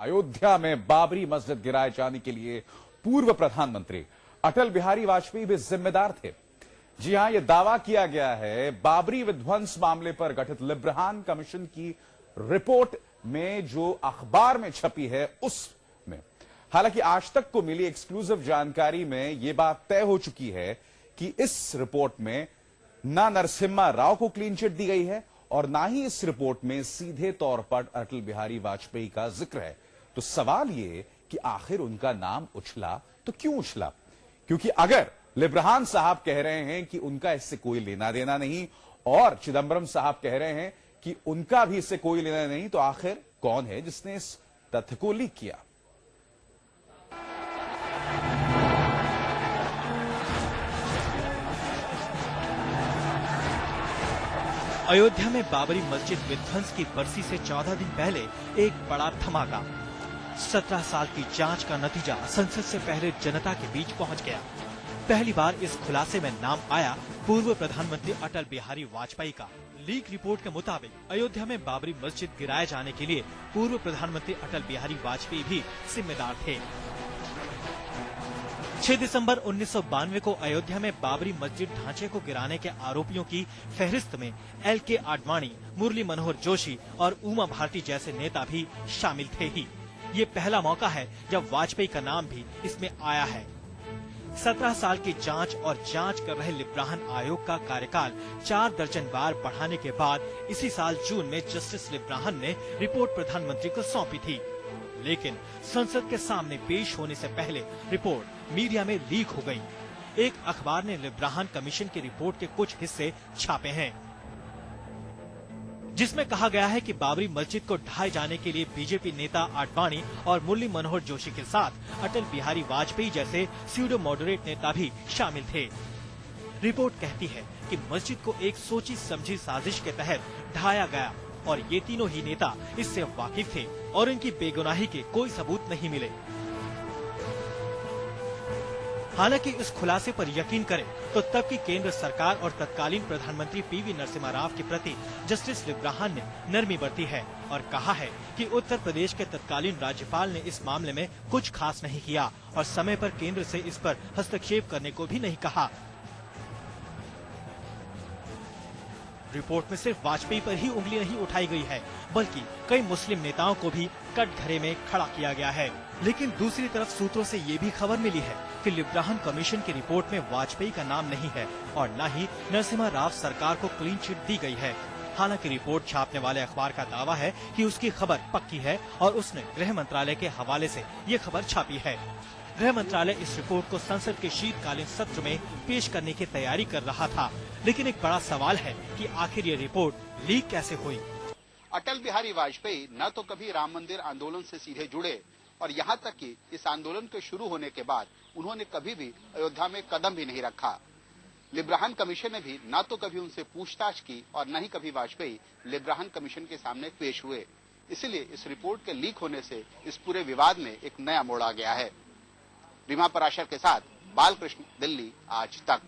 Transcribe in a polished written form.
अयोध्या में बाबरी मस्जिद गिराए जाने के लिए पूर्व प्रधानमंत्री अटल बिहारी वाजपेयी भी जिम्मेदार थे। जी हां, यह दावा किया गया है बाबरी विध्वंस मामले पर गठित लिब्राहन कमीशन की रिपोर्ट में जो अखबार में छपी है उसमें। हालांकि आज तक को मिली एक्सक्लूसिव जानकारी में यह बात तय हो चुकी है कि इस रिपोर्ट में ना नरसिम्हा राव को क्लीन चिट दी गई है और ना ही इस रिपोर्ट में सीधे तौर पर अटल बिहारी वाजपेयी का जिक्र है। तो सवाल यह कि आखिर उनका नाम उछला तो क्यों उछला? क्योंकि अगर लिब्राहन साहब कह रहे हैं कि उनका इससे कोई लेना देना नहीं और चिदंबरम साहब कह रहे हैं कि उनका भी इससे कोई लेना नहीं, तो आखिर कौन है जिसने इस तथ्य को लीक किया? अयोध्या में बाबरी मस्जिद विध्वंस की बरसी से 14 दिन पहले एक बड़ा धमाका। 17 साल की जांच का नतीजा संसद से पहले जनता के बीच पहुंच गया। पहली बार इस खुलासे में नाम आया पूर्व प्रधानमंत्री अटल बिहारी वाजपेयी का। लीक रिपोर्ट के मुताबिक अयोध्या में बाबरी मस्जिद गिराए जाने के लिए पूर्व प्रधानमंत्री अटल बिहारी वाजपेयी भी जिम्मेदार थे। 6 दिसंबर 1992 को अयोध्या में बाबरी मस्जिद ढांचे को गिराने के आरोपियों की फहरिस्त में LK आडवाणी, मुरली मनोहर जोशी और उमा भारती जैसे नेता भी शामिल थे ही। ये पहला मौका है जब वाजपेयी का नाम भी इसमें आया है। 17 साल की जांच और जांच कर रहे लिब्राहन आयोग का कार्यकाल 4 दर्जन बार बढ़ाने के बाद इसी साल जून में जस्टिस लिब्राहन ने रिपोर्ट प्रधानमंत्री को सौंपी थी। लेकिन संसद के सामने पेश होने से पहले रिपोर्ट मीडिया में लीक हो गई। एक अखबार ने लिब्राहन कमीशन की रिपोर्ट के कुछ हिस्से छापे हैं, जिसमें कहा गया है कि बाबरी मस्जिद को ढाए जाने के लिए बीजेपी नेता आडवाणी और मुरली मनोहर जोशी के साथ अटल बिहारी वाजपेयी जैसे स्यूडो मॉडरेट नेता भी शामिल थे। रिपोर्ट कहती है कि मस्जिद को एक सोची समझी साजिश के तहत ढाया गया और ये तीनों ही नेता इससे वाकिफ थे और इनकी बेगुनाही के कोई सबूत नहीं मिले। हालांकि इस खुलासे पर यकीन करें तो तब की केंद्र सरकार और तत्कालीन प्रधानमंत्री PV नरसिम्हा राव के प्रति जस्टिस लिब्राहन ने नरमी बरती है और कहा है कि उत्तर प्रदेश के तत्कालीन राज्यपाल ने इस मामले में कुछ खास नहीं किया और समय पर केंद्र से इस पर हस्तक्षेप करने को भी नहीं कहा। रिपोर्ट में सिर्फ वाजपेयी पर ही उंगली नहीं उठाई गई है, बल्कि कई मुस्लिम नेताओं को भी कटघरे में खड़ा किया गया है। लेकिन दूसरी तरफ सूत्रों से ये भी खबर मिली है कि लिब्राहन कमीशन की रिपोर्ट में वाजपेयी का नाम नहीं है और न ही नरसिम्हा राव सरकार को क्लीन चिट दी गई है। हालांकि रिपोर्ट छापने वाले अखबार का दावा है कि उसकी खबर पक्की है और उसने गृह मंत्रालय के हवाले से ये खबर छापी है। गृह मंत्रालय इस रिपोर्ट को संसद के शीतकालीन सत्र में पेश करने की तैयारी कर रहा था, लेकिन एक बड़ा सवाल है कि आखिर ये रिपोर्ट लीक कैसे हुई। अटल बिहारी वाजपेयी न तो कभी राम मंदिर आंदोलन से सीधे जुड़े और यहाँ तक कि इस आंदोलन के शुरू होने के बाद उन्होंने कभी भी अयोध्या में कदम भी नहीं रखा। लिब्राहन कमीशन ने भी न तो कभी उनसे पूछताछ की और न ही कभी वाजपेयी लिब्राहन कमीशन के सामने पेश हुए। इसलिए इस रिपोर्ट के लीक होने से इस पूरे विवाद में एक नया मोड़ आ गया है। रीमा पराशर के साथ बालकृष्ण, दिल्ली आज तक।